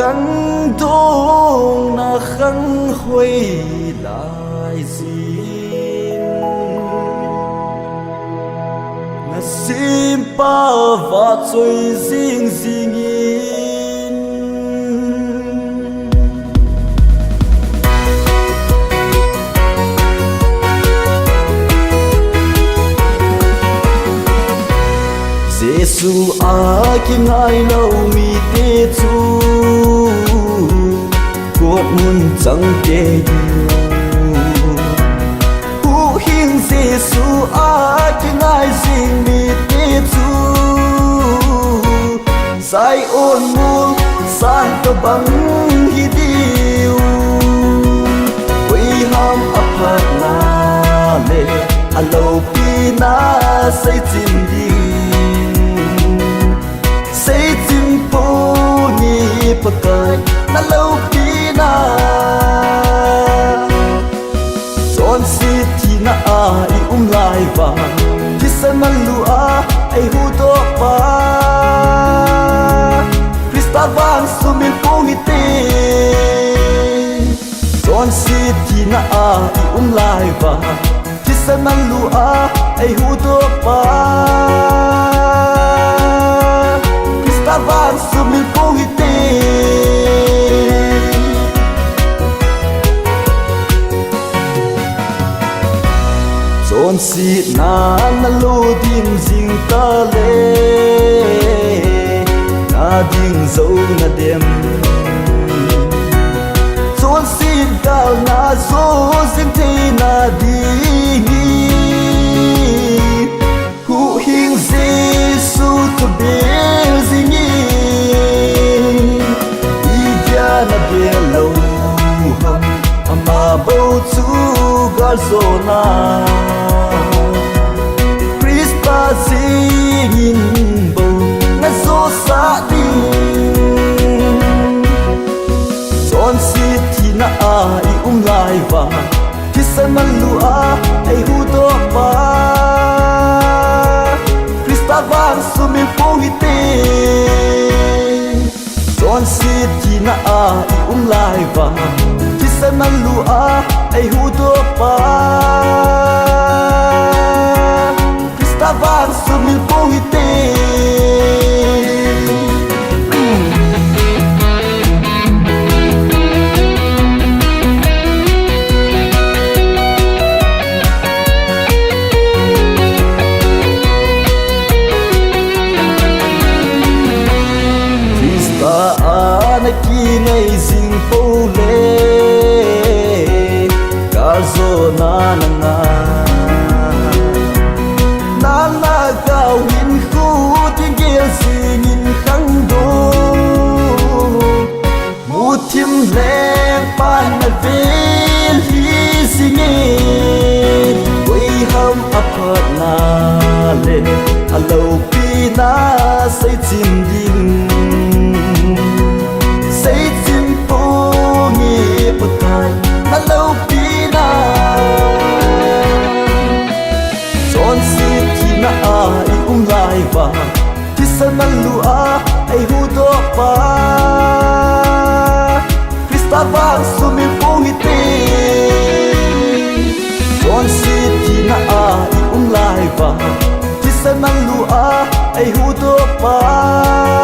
khăn thôn na khăn khuây lại xin na sim pa và trôi riêng riêng in Giêsu a ki ngai lâu mi te chu cuộc muôn chẳng kể hu hình Giêsu a ki ngai riêng mi te chu sai ôn muôn san to bằng hi diu quay ham apat na le alo pi na say chim đi say chim po ni pakai na lâu pi na son si thi na ai lai va thi san man lu a ai hu to pa Krista van sumin po hi te son si thi na ai lai va thi san man lu a ai hu to pa Krista van sumin po hi te son si na lo dim jing ta le na ding zo na dem son si gal na zo jing te na di hu hing Giêsu to be jing i ja na be lo ham ama bo chu gal zo na singin bo na so sa di son si thi na ai lai va thi san man lu a ai hu to pa Krista van sumin po hi te son si thi na ai lai va thi san man lu a ai hu to pa van sumin po hi te Krista ana ki ngai jing po le ka zo na na cao hin khu tiếng kêu singin khang do mu tim le pan na vel hi singe quay ham apat na le alo pi na say chim ding say chim po ngi patai alo pi na son si na ai lai va thi san man lu a ai hu to pa Krista van sumin po hi te son si thi na ai lai va thi san man lu a ai hu to pa